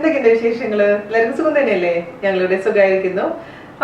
എന്തൊക്കെയുണ്ട് വിശേഷങ്ങൾ? എല്ലാവർക്കും സുഖം തന്നെയല്ലേ? ഞങ്ങളുടെ സുഖമായിരിക്കുന്നു.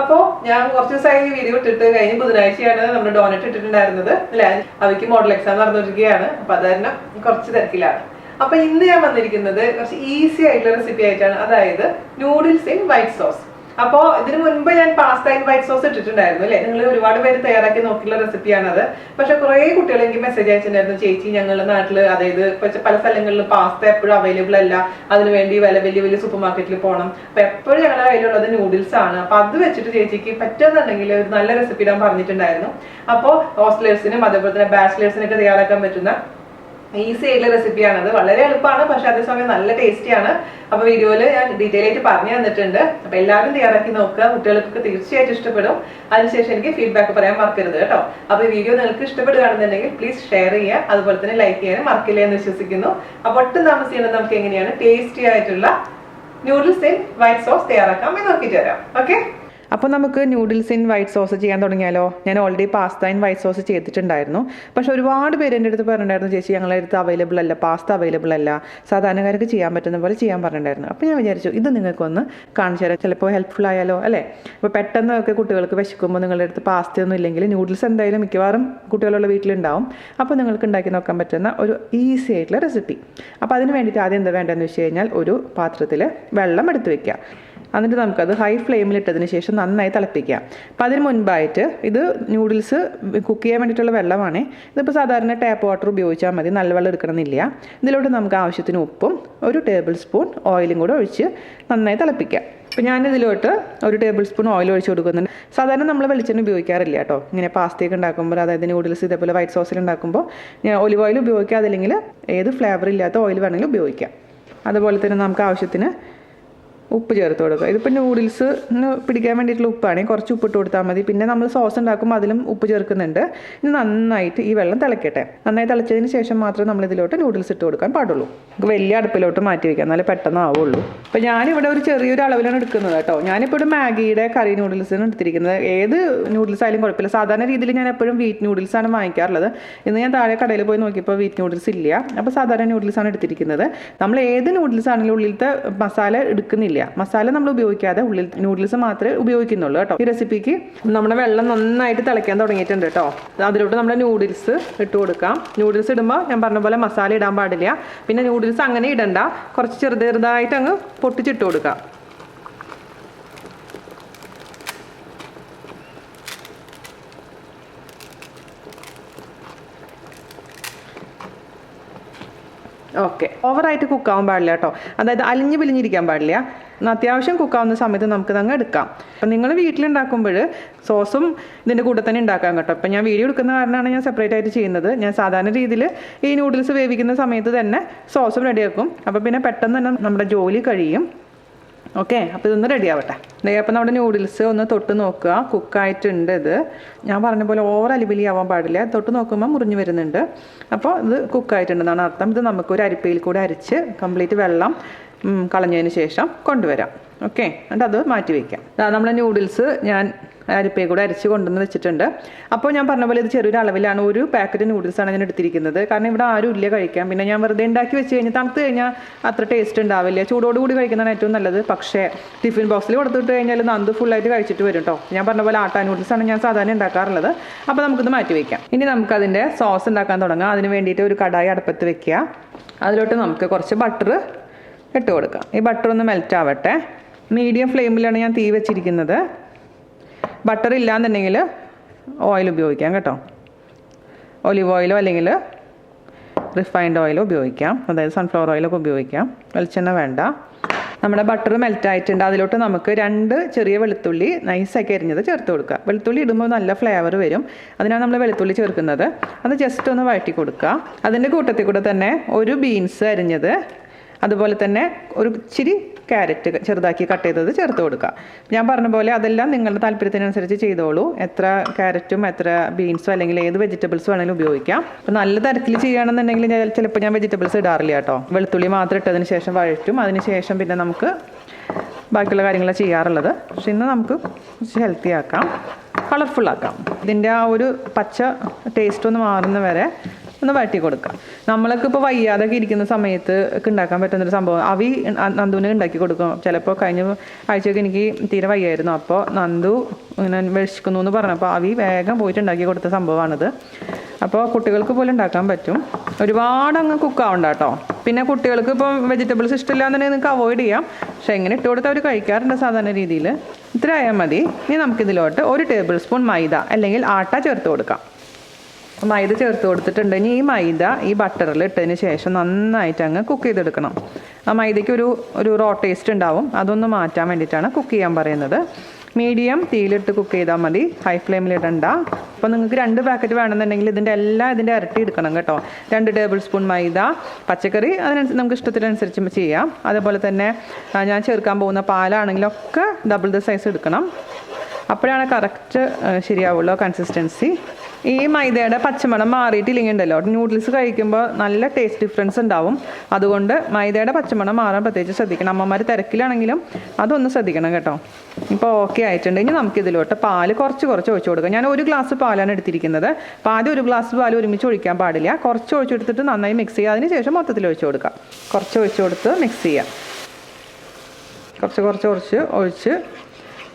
അപ്പോൾ ഞാൻ കുറച്ച് ദിവസമായി വീഡിയോ ഇട്ടിട്ട് കഴിഞ്ഞ ബുധനാഴ്ചയാണ് നമ്മൾ ഡോനറ്റ് ഇട്ടിട്ടുണ്ടായിരുന്നത് അല്ലെ. അവയ്ക്ക് മോഡൽ എക്സാം നടന്നുകൊണ്ടിരിക്കുകയാണ്. അപ്പൊ അത് കാരണം കുറച്ച് തിരക്കിലാണ്. അപ്പൊ ഇന്ന് ഞാൻ വന്നിരിക്കുന്നത് കുറച്ച് ഈസി ആയിട്ടുള്ള റെസിപ്പി ആയിട്ടാണ്, അതായത് നൂഡിൽസ് ഇൻ വൈറ്റ് സോസ്. അപ്പോൾ ഇതിനു മുൻപ് ഞാൻ പാസ്ത ഇൻ വൈറ്റ് സോസ് ഇട്ടിട്ടുണ്ടായിരുന്നു അല്ലെ. നിങ്ങൾ ഒരുപാട് പേര് തയ്യാറാക്കി നോക്കിയുള്ള റെസിപ്പിയാണത്. പക്ഷെ കുറെ കുട്ടികൾ എനിക്ക് മെസ്സേജ് അയച്ചിട്ടുണ്ടായിരുന്നു, ചേച്ചി ഞങ്ങളുടെ നാട്ടിൽ അതായത് പല സ്ഥലങ്ങളിലും പാസ്ത എപ്പോഴും അവൈലബിൾ അല്ല, അതിനുവേണ്ടി വലിയ വലിയ സൂപ്പർ മാർക്കറ്റിൽ പോകണം. അപ്പൊ എപ്പോഴും ഞങ്ങളുടെ കയ്യിലുള്ളത് നൂഡിൽസ് ആണ്. അപ്പൊ അത് വെച്ചിട്ട് ചേച്ചിക്ക് പറ്റുന്നുണ്ടെങ്കിൽ ഒരു നല്ല റെസിപ്പി ഞാൻ പറഞ്ഞിട്ടുണ്ടായിരുന്നു. അപ്പോൾ ഹോസ്റ്റലേഴ്സിനും അതേപോലെ തന്നെ ബാച്ചിലേഴ്സിനൊക്കെ തയ്യാറാക്കാൻ പറ്റുന്ന ഈസി ആയിട്ടുള്ള റെസിപ്പിയാണത്. വളരെ എളുപ്പമാണ്, പക്ഷെ അതേസമയം നല്ല ടേസ്റ്റിയാണ്. അപ്പൊ വീഡിയോയിൽ ഞാൻ ഡീറ്റെയിൽ ആയിട്ട് പറഞ്ഞു തന്നിട്ടുണ്ട്. അപ്പൊ എല്ലാവരും തയ്യാറാക്കി നോക്കുക, കുട്ടികൾക്കൊക്കെ തീർച്ചയായിട്ടും ഇഷ്ടപ്പെടും. അതിനുശേഷം എനിക്ക് ഫീഡ്ബാക്ക് പറയാൻ മറക്കരുത് കേട്ടോ. അപ്പൊ ഈ വീഡിയോ നിങ്ങൾക്ക് ഇഷ്ടപ്പെടുകയാണെന്നുണ്ടെങ്കിൽ പ്ലീസ് ഷെയർ ചെയ്യുക, അതുപോലെ തന്നെ ലൈക്ക് ചെയ്യാനും മറക്കില്ല എന്ന് വിശ്വസിക്കുന്നു. അപ്പൊ ഒട്ടും താമസിക്കുന്നത് നമുക്ക് എങ്ങനെയാണ് ടേസ്റ്റി ആയിട്ടുള്ള നൂഡിൽസ് ഇൻ വൈറ്റ് സോസ് തയ്യാറാക്കാം എന്ന് നോക്കിയിട്ട് വരാം. ഓക്കെ, അപ്പോൾ നമുക്ക് നൂഡിൽസ് ഇൻ വൈറ്റ് സോസ് ചെയ്യാൻ തുടങ്ങിയാലോ? ഞാൻ already pasta in white sauce ചെയ്തിട്ടുണ്ടായിരുന്നു. പക്ഷെ ഒരുപാട് പേര് എൻ്റെ അടുത്ത് പറഞ്ഞിട്ടുണ്ടായിരുന്നു, ചേച്ചി ഞങ്ങളുടെ അടുത്ത് അവൈലബിൾ അല്ല, പാസ്ത അവൈലബിൾ അല്ല, സാധാരണക്കാർക്ക് ചെയ്യാൻ പറ്റുന്ന പോലെ ചെയ്യാൻ പറഞ്ഞിട്ടുണ്ടായിരുന്നു. അപ്പോൾ ഞാൻ വിചാരിച്ചു ഇത് നിങ്ങൾക്കൊന്ന് കാണിച്ചു തരാം, ചിലപ്പോൾ ഹെൽപ്ഫുൾ ആയാലോ അല്ലേ. അപ്പോൾ പെട്ടെന്നൊക്കെ കുട്ടികൾക്ക് വിശക്കുമ്പോൾ നിങ്ങളുടെ അടുത്ത് പാസ്തയൊന്നും ഇല്ലെങ്കിൽ നൂഡിൽസ് എന്തായാലും മിക്കവാറും കുട്ടികളുള്ള വീട്ടിലുണ്ടാവും. അപ്പോൾ നിങ്ങൾക്ക് ഉണ്ടാക്കി നോക്കാൻ പറ്റുന്ന ഒരു ഈസി ആയിട്ടുള്ള റെസിപ്പി. അപ്പോൾ അതിന് വേണ്ടിയിട്ട് ആദ്യം എന്താ വേണ്ടതെന്ന് വെച്ച് കഴിഞ്ഞാൽ ഒരു പാത്രത്തിൽ വെള്ളം എടുത്ത് വെക്കുക. എന്നിട്ട് നമുക്കത് ഹൈ ഫ്ലെയിമിലിട്ടതിന് ശേഷം നന്നായി തിളപ്പിക്കുക. അപ്പോൾ അതിന് മുൻപായിട്ട് ഇത് നൂഡിൽസ് കുക്ക് ചെയ്യാൻ വേണ്ടിയിട്ടുള്ള വെള്ളമാണ്. ഇതിപ്പോൾ സാധാരണ ടാപ്പ് വാട്ടർ ഉപയോഗിച്ചാൽ മതി, നല്ല വെള്ളം എടുക്കണമെന്നില്ല. ഇതിലോട്ട് നമുക്ക് ആവശ്യത്തിന് ഉപ്പും 1 ടേബിൾ സ്പൂൺ ഓയിലും കൂടെ ഒഴിച്ച് നന്നായി തിളപ്പിക്കുക. അപ്പോൾ ഞാനിതിലോട്ട് 1 ടേബിൾ സ്പൂൺ ഓയിൽ ഒഴിച്ച് കൊടുക്കുന്നുണ്ട്. സാധാരണ നമ്മൾ വെളിച്ചെണ്ണ ഉപയോഗിക്കാറില്ല കേട്ടോ. ഇങ്ങനെ പാസ്തയൊക്കെ ഉണ്ടാക്കുമ്പോൾ, അതായത് നൂഡിൽസ് ഇതേപോലെ വൈറ്റ് സോസിൽ ഉണ്ടാക്കുമ്പോൾ ഞാൻ ഒലിവ് ഓയിൽ ഉപയോഗിക്കുക, അതല്ലെങ്കിൽ ഏത് ഫ്ലേവർ ഇല്ലാത്ത ഓയിൽ വേണമെങ്കിലും ഉപയോഗിക്കാം. അതുപോലെ തന്നെ നമുക്ക് ആവശ്യത്തിന് ഉപ്പ് ചേർത്ത് കൊടുക്കുക. ഇതിപ്പോൾ നൂഡിൽസിന് പിടിക്കാൻ വേണ്ടിയിട്ടുള്ള ഉപ്പാണ്, കുറച്ച് ഉപ്പിട്ട് കൊടുത്താൽ മതി. പിന്നെ നമ്മൾ സോസ് ഉണ്ടാക്കുമ്പോൾ അതിലും ഉപ്പ് ചേർക്കുന്നുണ്ട്. ഇത് നന്നായിട്ട് ഈ വെള്ളം തിളക്കട്ടെ. നന്നായി തിളച്ചതിന് ശേഷം മാത്രമേ നമ്മൾ ഇതിലോട്ട് നൂഡിൽസ് ഇട്ട് കൊടുക്കാൻ പാടുള്ളൂ. വലിയ അടുപ്പിലോട്ട് മാറ്റി വയ്ക്കാം, എന്നാലേ പെട്ടെന്ന് ആവുള്ളൂ. അപ്പോൾ ഞാനിവിടെ ഒരു ചെറിയൊരു അളവിലാണ് എടുക്കുന്നത് കേട്ടോ. ഞാനിപ്പോൾ ഒരു മാഗിയുടെ കറി നൂഡിൽസാണ് എടുത്തിരിക്കുന്നത്. ഏത് നൂഡിൽസ് ആയാലും കുഴപ്പമില്ല. സാധാരണ രീതിയിൽ ഞാൻ എപ്പോഴും വീറ്റ് നൂഡിൽസാണ് വാങ്ങിക്കാറുള്ളത്. ഇന്ന് ഞാൻ താഴെ കടയിൽ പോയി നോക്കിയപ്പോൾ വീറ്റ് നൂഡിൽസ് ഇല്ല. അപ്പോൾ സാധാരണ നൂഡിൽസാണ് എടുത്തിരിക്കുന്നത്. നമ്മൾ ഏത് നൂഡിൽസ് ആണെങ്കിലും ഉള്ളിലത്തെ മസാല എടുക്കുന്നില്ല, മസാല നമ്മൾ ഉപയോഗിക്കാതെ ഉള്ളിൽ നൂഡിൽസ് മാത്രമേ ഉപയോഗിക്കുന്നുള്ളൂ കേട്ടോ. ഈ റെസിപ്പിക്ക് നമ്മുടെ വെള്ളം നന്നായിട്ട് തിളയ്ക്കാൻ തുടങ്ങിയിട്ടുണ്ട് കേട്ടോ. അതിലോട്ട് നമ്മുടെ നൂഡിൽസ് ഇട്ട് കൊടുക്കാം. നൂഡിൽസ് ഇടുമ്പോൾ ഞാൻ പറഞ്ഞ പോലെ മസാല ഇടാൻ പാടില്ല. പിന്നെ നൂഡിൽസ് അങ്ങനെ ഇടണ്ട, കുറച്ച് ചെറുതായിട്ട് അങ്ങ് പൊട്ടിച്ചിട്ട് കൊടുക്കാം. ഓക്കെ, ഓവറായിട്ട് കുക്കാവാൻ പാടില്ല കേട്ടോ. അതായത് അലിഞ്ഞ് പിലിഞ്ഞിരിക്കാൻ പാടില്ല. അത്യാവശ്യം കുക്കാവുന്ന സമയത്ത് നമുക്കിത് അങ്ങ് എടുക്കാം. അപ്പം നിങ്ങൾ വീട്ടിലുണ്ടാക്കുമ്പോൾ സോസും ഇതിൻ്റെ കൂടെ തന്നെ ഉണ്ടാക്കാം കേട്ടോ. അപ്പം ഞാൻ വീഡിയോ എടുക്കുന്ന കാരണമാണ് ഞാൻ സെപ്പറേറ്റ് ആയിട്ട് ചെയ്യുന്നത്. ഞാൻ സാധാരണ രീതിയിൽ ഈ നൂഡിൽസ് വേവിക്കുന്ന സമയത്ത് തന്നെ സോസും റെഡിയാക്കും. അപ്പോൾ പിന്നെ പെട്ടെന്ന് തന്നെ നമ്മുടെ ജോലി കഴിയും. ഓക്കെ, അപ്പോൾ ഇതൊന്ന് റെഡി ആവട്ടെ. അപ്പോൾ നമ്മുടെ നൂഡിൽസ് ഒന്ന് തൊട്ട് നോക്കുക, കുക്കായിട്ടുണ്ട്. ഇത് ഞാൻ പറഞ്ഞ പോലെ ഓവർ അലിബലി ആവാൻ പാടില്ല. തൊട്ട് നോക്കുമ്പോൾ മുറിഞ്ഞ് വരുന്നുണ്ട്. അപ്പോൾ ഇത് കുക്കായിട്ടുണ്ടെന്നാണ് അർത്ഥം. ഇത് നമുക്കൊരു അരിപ്പയിൽ കൂടെ അരിച്ച് കംപ്ലീറ്റ് വെള്ളം കളഞ്ഞതിന് ശേഷം കൊണ്ടുവരാം. ഓക്കെ, എന്നിട്ട് അത് മാറ്റി വയ്ക്കാം. നമ്മുടെ നൂഡിൽസ് ഞാൻ അരിപ്പയിൽ കൂടെ അരിച്ച് കൊണ്ടുവന്ന് വെച്ചിട്ടുണ്ട്. അപ്പോൾ ഞാൻ പറഞ്ഞ പോലെ ഇത് ചെറിയൊരു അളവിലാണ്, ഒരു പാക്കറ്റ് നൂഡിൽസാണ് ഞാൻ എടുത്തിരിക്കുന്നത്. കാരണം ഇവിടെ ആരും ഇല്ല കഴിക്കാം. പിന്നെ ഞാൻ വെറുതെ ഉണ്ടാക്കി വെച്ച് കഴിഞ്ഞാൽ തണുത്ത് കഴിഞ്ഞാൽ അത്ര ടേസ്റ്റ് ഉണ്ടാവില്ല. ചൂടോടുകൂടി കഴിക്കുന്നതാണ് ഏറ്റവും നല്ലത്. പക്ഷേ ടിഫിൻ ബോക്സിൽ കൊടുത്തിട്ട് കഴിഞ്ഞാൽ നന്ദു ഫുള്ളായിട്ട് കഴിച്ചിട്ട് വരും കേട്ടോ. ഞാൻ പറഞ്ഞ പോലെ ആട്ട നൂഡിൽസാണ് ഞാൻ സാധാരണ ഉണ്ടാക്കാറുള്ളത്. അപ്പോൾ നമുക്കിത് മാറ്റി വയ്ക്കാം. ഇനി നമുക്കതിൻ്റെ സോസ് ഉണ്ടാക്കാൻ തുടങ്ങാം. അതിന് വേണ്ടിയിട്ട് ഒരു കടായി അടുപ്പത്ത് വെക്കുക. അതിലോട്ട് നമുക്ക് കുറച്ച് ബട്ടർ ഇട്ട് കൊടുക്കാം. ഈ ബട്ടർ ഒന്ന് മെൽറ്റ് ആവട്ടെ. മീഡിയം ഫ്ലെയിമിലാണ് ഞാൻ തീ വെച്ചിരിക്കുന്നത്. ബട്ടർ ഇല്ലാന്നുണ്ടെങ്കിൽ ഓയിൽ ഉപയോഗിക്കാം കേട്ടോ. ഒലിവ് ഓയിലോ അല്ലെങ്കിൽ റിഫൈൻഡ് ഓയിലോ ഉപയോഗിക്കാം, അതായത് സൺഫ്ലവർ ഓയിലൊക്കെ ഉപയോഗിക്കാം. വെളിച്ചെണ്ണ വേണ്ട. നമ്മുടെ ബട്ടർ മെൽറ്റായിട്ടുണ്ട്. അതിലോട്ട് നമുക്ക് 2 ചെറിയ വെളുത്തുള്ളി നൈസാക്കി അരിഞ്ഞത് ചേർത്ത് കൊടുക്കുക. വെളുത്തുള്ളി ഇടുമ്പോൾ നല്ല ഫ്ലേവർ വരും, അതിനാണ് നമ്മൾ വെളുത്തുള്ളി ചേർക്കുന്നത്. അത് ജസ്റ്റ് ഒന്ന് വഴറ്റി കൊടുക്കുക. അതിൻ്റെ കൂട്ടത്തിൽ കൂടെ തന്നെ ഒരു ബീൻസ് അരിഞ്ഞത്, അതുപോലെ തന്നെ ഒരു ഇച്ചിരി ക്യാരറ്റ് ചെറുതാക്കി കട്ട് ചെയ്തത് ചേർത്ത് കൊടുക്കുക. ഞാൻ പറഞ്ഞ പോലെ അതെല്ലാം നിങ്ങളുടെ താല്പര്യത്തിനനുസരിച്ച് ചെയ്തോളൂ. എത്ര ക്യാരറ്റും എത്ര ബീൻസും അല്ലെങ്കിൽ ഏത് വെജിറ്റബിൾസ് വേണമെങ്കിലും ഉപയോഗിക്കാം. അപ്പോൾ നല്ല തരത്തിൽ ചെയ്യുകയാണെന്നുണ്ടെങ്കിൽ ചിലപ്പോൾ ഞാൻ വെജിറ്റബിൾസ് ഇടാറില്ല കേട്ടോ. വെളുത്തുള്ളി മാത്രം ഇട്ടതിന് ശേഷം വഴറ്റും. അതിന് ശേഷം പിന്നെ നമുക്ക് ബാക്കിയുള്ള കാര്യങ്ങൾ ചെയ്യാറുള്ളത്. പക്ഷെ ഇന്ന് നമുക്ക് കുറച്ച് ഹെൽത്തി ആക്കാം, കളർഫുൾ ആക്കാം. ഇതിൻ്റെ ആ ഒരു പച്ച ടേസ്റ്റ് ഒന്ന് മാറുന്ന വരെ ഒന്ന് വഴറ്റി കൊടുക്കാം. നമ്മളൊക്കെ ഇപ്പോൾ വയ്യാതൊക്കെ ഇരിക്കുന്ന സമയത്ത് ഒക്കെ ഉണ്ടാക്കാൻ പറ്റുന്നൊരു സംഭവം. അവി നന്ദുവിന് ഉണ്ടാക്കി കൊടുക്കും. ചിലപ്പോൾ കഴിഞ്ഞ ആഴ്ചയൊക്കെ എനിക്ക് തീരെ വയ്യായിരുന്നു. അപ്പോൾ നന്ദു ഇങ്ങനെ വിശക്കുന്നു എന്ന് പറഞ്ഞപ്പോൾ അവി വേഗം പോയിട്ട് ഉണ്ടാക്കി കൊടുത്ത സംഭവമാണിത്. അപ്പോൾ കുട്ടികൾക്ക് പോലും ഉണ്ടാക്കാൻ പറ്റും. ഒരുപാട് അങ്ങ് കുക്കാവണ്ട കേട്ടോ. പിന്നെ കുട്ടികൾക്ക് ഇപ്പം വെജിറ്റബിൾസ് ഇഷ്ടമില്ല എന്നുണ്ടെങ്കിൽ നിങ്ങൾക്ക് അവോയ്ഡ് ചെയ്യാം. പക്ഷേ എങ്ങനെ ഇട്ട് കൊടുത്താൽ അവർ കഴിക്കാറുണ്ട് സാധാരണ രീതിയിൽ. ഇത്ര ആയാൽ മതി. ഇനി നമുക്കിതിലോട്ട് 1 ടേബിൾ സ്പൂൺ മൈദ അല്ലെങ്കിൽ ആട്ട ചേർത്ത് കൊടുക്കാം. മൈദ ചേർത്ത് കൊടുത്തിട്ടുണ്ട്. ഇനി ഈ മൈദ ഈ ബട്ടറിൽ ഇട്ടതിന് ശേഷം നന്നായിട്ട് അങ്ങ് കുക്ക് ചെയ്തെടുക്കണം. ആ മൈദയ്ക്ക് ഒരു റോ ടേസ്റ്റ് ഉണ്ടാവും. അതൊന്ന് മാറ്റാൻ വേണ്ടിയിട്ടാണ് കുക്ക് ചെയ്യാൻ പറയുന്നത്. മീഡിയം തീയിലിട്ട് കുക്ക് ചെയ്താൽ മതി, ഹൈ ഫ്ലെയിമിൽ ഇടണ്ട. അപ്പോൾ നിങ്ങൾക്ക് 2 പാക്കറ്റ് വേണമെന്നുണ്ടെങ്കിൽ ഇതിൻ്റെ ഇരട്ടി എടുക്കണം കേട്ടോ. 2 ടേബിൾ സ്പൂൺ മൈദ, പച്ചക്കറി നമുക്ക് ഇഷ്ടത്തിനനുസരിച്ച് ചെയ്യാം. അതേപോലെ തന്നെ ഞാൻ ചേർക്കാൻ പോകുന്ന പാലാണെങ്കിലൊക്കെ ഡബിൾ ദ സൈസ് എടുക്കണം. അപ്പോഴാണ് കറക്റ്റ് ശരിയാവുള്ളൂ കൺസിസ്റ്റൻസി. ഈ മൈദയുടെ പച്ചമണം മാറിയിട്ടില്ലെങ്കിൽ ഉണ്ടല്ലോ നൂഡിൽസ് കഴിക്കുമ്പോൾ നല്ല ടേസ്റ്റ് ഡിഫറൻസ് ഉണ്ടാവും. അതുകൊണ്ട് മൈദയുടെ പച്ചമണം മാറാൻ പ്രത്യേകിച്ച് ശ്രദ്ധിക്കണം. അമ്മമാർ തിരക്കിലാണെങ്കിലും അതൊന്ന് ശ്രദ്ധിക്കണം കേട്ടോ. ഇപ്പോൾ ഓക്കെ ആയിട്ടുണ്ട്. ഇനി നമുക്കിതിലോട്ട് പാല് കുറച്ച് ഒഴിച്ചു കൊടുക്കാം. ഞാൻ 1 ഗ്ലാസ് പാലാണ് എടുത്തിരിക്കുന്നത്. അപ്പോൾ ആദ്യം 1 ഗ്ലാസ് പാൽ ഒരുമിച്ച് ഒഴിക്കാൻ പാടില്ല. കുറച്ച് ഒഴിച്ചെടുത്തിട്ട് നന്നായി മിക്സ് ചെയ്യുക. അതിന് ശേഷം മൊത്തത്തിൽ ഒഴിച്ചു കൊടുക്കാം. കുറച്ച് ഒഴിച്ചു കൊടുത്ത് മിക്സ് ചെയ്യാം. കുറച്ച് ഒഴിച്ച്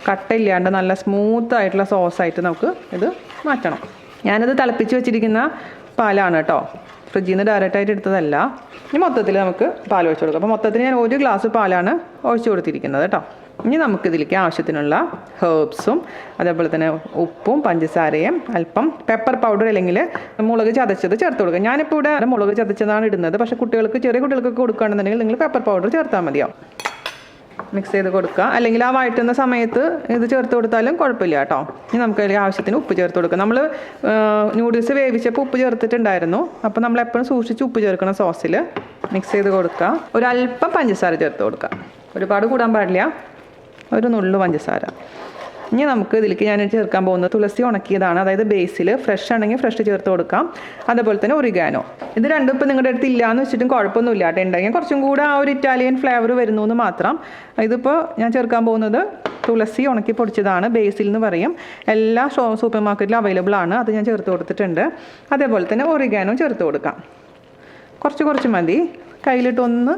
കട്ടയില്ലാണ്ട് നല്ല സ്മൂത്തായിട്ടുള്ള സോസായിട്ട് നമുക്ക് ഇത് മാറ്റണം. ഞാനത് തിളപ്പിച്ച് വെച്ചിരിക്കുന്ന പാലാണ് കേട്ടോ. ഫ്രിഡ്ജിൽ നിന്ന് ഡയറക്റ്റായിട്ട് എടുത്തതല്ല. ഇനി മൊത്തത്തിൽ നമുക്ക് പാൽ ഒഴിച്ചു കൊടുക്കാം. അപ്പോൾ മൊത്തത്തിൽ ഞാൻ 1 ഗ്ലാസ് പാലാണ് ഒഴിച്ചു കൊടുത്തിരിക്കുന്നത് കേട്ടോ. ഇനി നമുക്കിതിലേക്ക് ആവശ്യത്തിനുള്ള ഹേർബ്സും അതേപോലെ തന്നെ ഉപ്പും പഞ്ചസാരയും അല്പം പെപ്പർ പൗഡർ അല്ലെങ്കിൽ മുളക് ചതച്ചത് ചേർത്ത് കൊടുക്കുക. ഞാനിപ്പോൾ ഇവിടെ മുളക് ചതച്ചതാണ് ഇടുന്നത്. പക്ഷേ ചെറിയ കുട്ടികൾക്ക് കൊടുക്കുകയാണെന്നുണ്ടെങ്കിൽ നിങ്ങൾ പെപ്പർ പൗഡർ ചേർത്താൽ മതിയാവും. മിക്സ് ചെയ്ത് കൊടുക്കുക. അല്ലെങ്കിൽ ആ വഴറ്റുന്ന സമയത്ത് ഇത് ചേർത്ത് കൊടുത്താലും കുഴപ്പമില്ല കേട്ടോ. ഇനി നമുക്ക് അതിൽ ആവശ്യത്തിന് ഉപ്പ് ചേർത്ത് കൊടുക്കുക. നമ്മൾ നൂഡിൽസ് വേവിച്ചപ്പോൾ ഉപ്പ് ചേർത്തിട്ടുണ്ടായിരുന്നു. അപ്പോൾ നമ്മൾ എപ്പോഴും സൂക്ഷിച്ച് ഉപ്പ് ചേർക്കണം സോസിൽ. മിക്സ് ചെയ്ത് കൊടുക്കുക. ഒരല്പം പഞ്ചസാര ചേർത്ത് കൊടുക്കുക. ഒരുപാട് കൂടാൻ പാടില്ല. ഒരു നുള്ളു പഞ്ചസാര. ഇനി നമുക്ക് ഇതിലേക്ക് ഞാൻ ചേർക്കാൻ പോകുന്നത് തുളസി ഉണക്കിയതാണ്. അതായത് ബേസിൽ ഫ്രഷ് ആണെങ്കിൽ ഫ്രഷ് ചേർത്ത് കൊടുക്കാം. അതേപോലെ തന്നെ ഒറിഗാനോ. ഇത് രണ്ടും ഇപ്പം നിങ്ങളുടെ അടുത്ത് ഇല്ലയെന്ന് വെച്ചിട്ടും കുഴപ്പമൊന്നുമില്ല കേട്ടോ. ഉണ്ടെങ്കിൽ കുറച്ചും കൂടെ ആ ഒരു ഇറ്റാലിയൻ ഫ്ലേവർ വരുന്നു എന്ന് മാത്രം. ഇതിപ്പോൾ ഞാൻ ചേർക്കാൻ പോകുന്നത് തുളസി ഉണക്കി പൊടിച്ചതാണ്. ബേസിൽ എന്ന് പറയും. എല്ലാ സൂപ്പർ മാർക്കറ്റിലും അവൈലബിൾ ആണ്. അത് ഞാൻ ചേർത്ത് കൊടുത്തിട്ടുണ്ട്. അതേപോലെ തന്നെ ഒറിഗാനോ ചേർത്ത് കൊടുക്കാം. കുറച്ച് മതി. കയ്യിലിട്ടൊന്ന്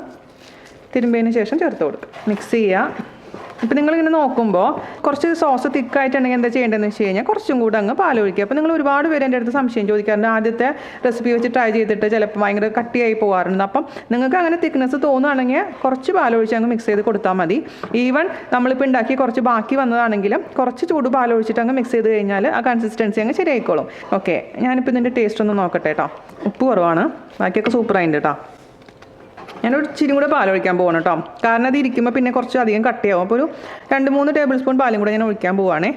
തിരുമ്പിയതിന് ശേഷം ചേർത്ത് കൊടുക്കുക. മിക്സ് ചെയ്യുക. ഇപ്പം നിങ്ങളിങ്ങനെ നോക്കുമ്പോൾ കുറച്ച് സോസ് തിക്കായിട്ടുണ്ടെങ്കിൽ എന്താ ചെയ്യേണ്ടതെന്ന് വെച്ച് കഴിഞ്ഞാൽ കുറച്ചും കൂടെ അങ്ങ് പാലൊഴിക്കുക. അപ്പോൾ നിങ്ങൾ ഒരുപാട് പേര് എൻ്റെ അടുത്ത് സംശയം ചോദിക്കാറുണ്ട്. ആദ്യത്തെ റെസിപ്പി വെച്ച് ട്രൈ ചെയ്തിട്ട് ചിലപ്പോൾ ഭയങ്കര കട്ടിയായി പോകാറുണ്ട്. അപ്പം നിങ്ങൾക്ക് അങ്ങനെ തിക്നെസ് തോന്നുകയാണെങ്കിൽ കുറച്ച് പാലൊഴിച്ച് അങ്ങ് മിക്സ് ചെയ്ത് കൊടുത്താൽ മതി. ഈവൻ നമ്മളിപ്പോൾ ഉണ്ടാക്കി കുറച്ച് ബാക്കി വന്നതാണെങ്കിലും കുറച്ച് ചൂട് പാലൊഴിച്ചിട്ട് അങ്ങ് മിക്സ് ചെയ്ത് കഴിഞ്ഞാൽ ആ കൺസിസ്റ്റൻസി അങ്ങ് ശരിയായിക്കോളും. ഓക്കെ, ഞാനിപ്പോൾ ഇതിൻ്റെ ടേസ്റ്റ് ഒന്ന് നോക്കട്ടെ കേട്ടോ. ഉപ്പ് കുറവാണ്, ബാക്കിയൊക്കെ സൂപ്പറായിട്ടുണ്ട് കേട്ടോ. ഞാനൊരു ഇച്ചിരി കൂടെ പാലൊഴിക്കാൻ പോകണം കേട്ടോ. കാരണം അത് ഇരിക്കുമ്പോൾ പിന്നെ കുറച്ച് അധികം കട്ടിയാവും. അപ്പോൾ ഒരു 2-3 ടേബിൾ സ്പൂൺ പാലും കൂടെ ഞാൻ ഒഴിക്കാൻ പോവുകയാണേ.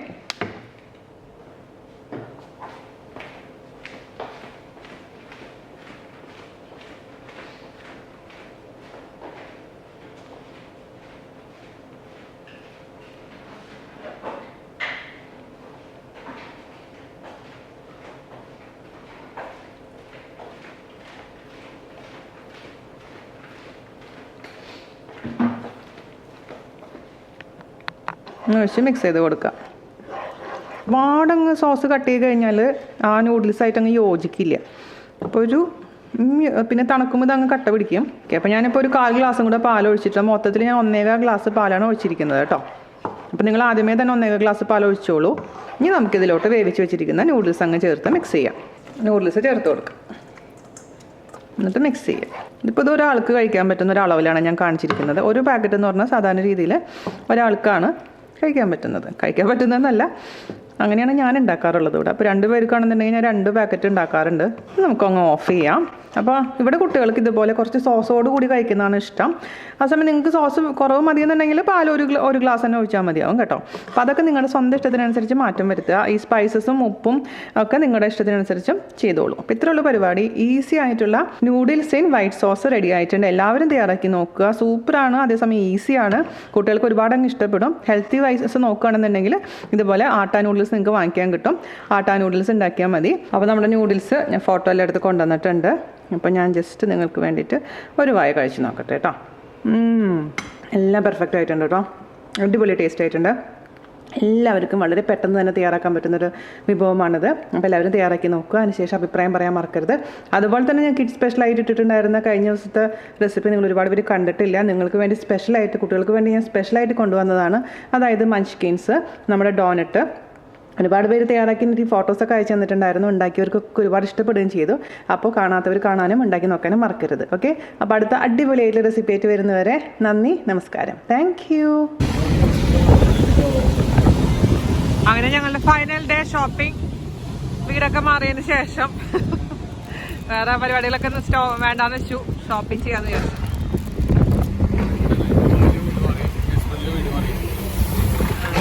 ഒഴിച്ച് മിക്സ് ചെയ്ത് കൊടുക്കുക. ഒരുപാടങ്ങ് സോസ് കട്ട് ചെയ്ത് കഴിഞ്ഞാൽ ആ നൂഡിൽസായിട്ട് അങ്ങ് യോജിക്കില്ല. അപ്പോൾ പിന്നെ തണുക്കുമ്പോൾ ഇത് അങ്ങ് കട്ട പിടിക്കും. ഓക്കെ, അപ്പോൾ ഞാനിപ്പോൾ ഒരു 1/4 ഗ്ലാസും കൂടെ പാൽ ഒഴിച്ചിട്ട് മൊത്തത്തിൽ ഞാൻ 1.25 ഗ്ലാസ് പാലാണ് ഒഴിച്ചിരിക്കുന്നത് കേട്ടോ. അപ്പോൾ നിങ്ങൾ ആദ്യമേ തന്നെ 1.25 ഗ്ലാസ് പാൽ ഒഴിച്ചോളൂ. ഇനി നമുക്കിതിലോട്ട് വേവിച്ച് വെച്ചിരിക്കുന്ന നൂഡിൽസ് അങ്ങ് ചേർത്ത് മിക്സ് ചെയ്യാം. നൂഡിൽസ് ചേർത്ത് കൊടുക്കുക. എന്നിട്ട് മിക്സ് ചെയ്യുക. ഇതിപ്പോൾ ഇത് ഒരാൾക്ക് കഴിക്കാൻ പറ്റുന്ന ഒരളവിലാണ് ഞാൻ കാണിച്ചിരിക്കുന്നത്. ഒരു പാക്കറ്റ് എന്ന് പറഞ്ഞാൽ സാധാരണ രീതിയിൽ ഒരാൾക്കാണ് കഴിക്കാൻ പറ്റുന്നതെന്നല്ല, അങ്ങനെയാണ് ഞാൻ ഉണ്ടാക്കാറുള്ളത് ഇവിടെ. അപ്പോൾ 2 പേർക്കാണെന്നുണ്ടെങ്കിൽ ഞാൻ 2 പാക്കറ്റ് ഉണ്ടാക്കാറുണ്ട്. നമുക്കങ്ങ് ഓഫ് ചെയ്യാം. അപ്പോൾ ഇവിടെ കുട്ടികൾക്ക് ഇതുപോലെ കുറച്ച് സോസോട് കൂടി കഴിക്കുന്നതാണ് ഇഷ്ടം. ആ സമയം നിങ്ങൾക്ക് സോസ് കുറവ് മതിയെന്നുണ്ടെങ്കിൽ പാൽ ഒരു ഗ്ലാസ് തന്നെ ഒഴിച്ചാൽ മതിയാവും കേട്ടോ. അപ്പോൾ അതൊക്കെ നിങ്ങളുടെ സ്വന്തം ഇഷ്ടത്തിനനുസരിച്ച് മാറ്റം വരുത്തുക. ഈ സ്പൈസസും ഉപ്പും ഒക്കെ നിങ്ങളുടെ ഇഷ്ടത്തിനനുസരിച്ചും ചെയ്തോളൂ. അപ്പോൾ ഇത്രയുള്ള പരിപാടി. ഈസി ആയിട്ടുള്ള noodles in white sauce ready ആയിട്ടുണ്ട്. എല്ലാവരും തയ്യാറാക്കി നോക്കുക. സൂപ്പറാണ്, അതേസമയം ഈസിയാണ്. കുട്ടികൾക്ക് ഒരുപാട് അങ്ങ് ഇഷ്ടപ്പെടും. ഹെൽത്തി വൈസസ് നോക്കുകയാണെന്നുണ്ടെങ്കിൽ ഇതുപോലെ ആട്ട നൂഡിൽസ് നിങ്ങൾക്ക് വാങ്ങിക്കാൻ കിട്ടും. ആട്ട നൂഡിൽസ് ഉണ്ടാക്കിയാൽ മതി. അപ്പോൾ നമ്മുടെ നൂഡിൽസ് ഞാൻ ഫോട്ടോ എല്ലാം എടുത്ത് കൊണ്ടുവന്നിട്ടുണ്ട്. അപ്പോൾ ഞാൻ ജസ്റ്റ് നിങ്ങൾക്ക് വേണ്ടിയിട്ട് ഒരു വായ കഴിച്ച് നോക്കട്ടെ കേട്ടോ. എല്ലാം പെർഫെക്റ്റ് ആയിട്ടുണ്ട് കേട്ടോ. അടിപൊളി ടേസ്റ്റ് ആയിട്ടുണ്ട്. എല്ലാവർക്കും വളരെ പെട്ടെന്ന് തന്നെ തയ്യാറാക്കാൻ പറ്റുന്നൊരു വിഭവമാണിത്. അപ്പോൾ എല്ലാവരും തയ്യാറാക്കി നോക്കുക. അതിനുശേഷം അഭിപ്രായം പറയാൻ മറക്കരുത്. അതുപോലെ തന്നെ ഞാൻ കിഡ്സ് സ്പെഷ്യലായിട്ട് ഇട്ടിട്ടുണ്ടായിരുന്ന കഴിഞ്ഞ ദിവസത്തെ റെസിപ്പി നിങ്ങൾ ഒരുപാട് പേര് കണ്ടിട്ടില്ല. നിങ്ങൾക്ക് വേണ്ടി സ്പെഷ്യലായിട്ട്, കുട്ടികൾക്ക് വേണ്ടി ഞാൻ സ്പെഷ്യലായിട്ട് കൊണ്ടുവന്നതാണ്. അതായത് മഞ്ച്കിൻസ്, നമ്മുടെ ഡോനറ്റ്. ഒരുപാട് പേര് തയ്യാറാക്കി എന്നിട്ട് ഈ ഫോട്ടോസൊക്കെ അയച്ചു തന്നിട്ടുണ്ടായിരുന്നു. ഉണ്ടാക്കിയവർക്കൊക്കെ ഒരുപാട് ഇഷ്ടപ്പെടുകയും ചെയ്തു. അപ്പോൾ കാണാത്തവർ കാണാനും ഉണ്ടാക്കി നോക്കാനും മറക്കരുത്. ഓക്കെ, അപ്പോൾ അടുത്ത അടിപൊളിയായിട്ടുള്ള റെസിപ്പി ആയിട്ട് വരുന്നവരെ നന്ദി, നമസ്കാരം. Thank you. അങ്ങനെ ഞങ്ങളുടെ ഫൈനൽ ഡേ ഷോപ്പിംഗ്. വീടൊക്കെ മാറിയതിന് ശേഷം വേറെ പരിപാടികളൊക്കെ വേണ്ടാന്ന് വെച്ചു, ഷോപ്പിംഗ് ചെയ്യാന്ന് വിചാരിച്ചു.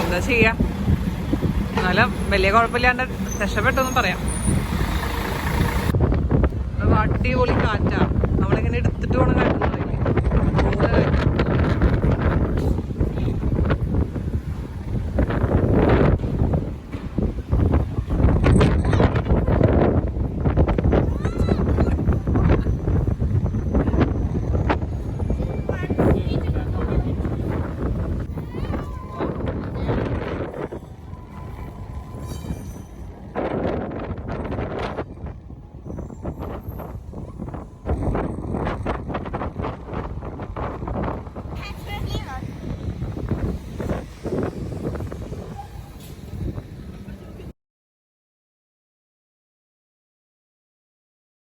എന്താ ചെയ്യാ, എന്നാലും വലിയ കുഴപ്പമില്ലാണ്ട് രക്ഷപ്പെട്ടൊന്നും പറയാം. അടിപൊളി കാറ്റാ, നമ്മളിങ്ങനെ എടുത്തിട്ട് വേണം കാറ്റുന്നത്.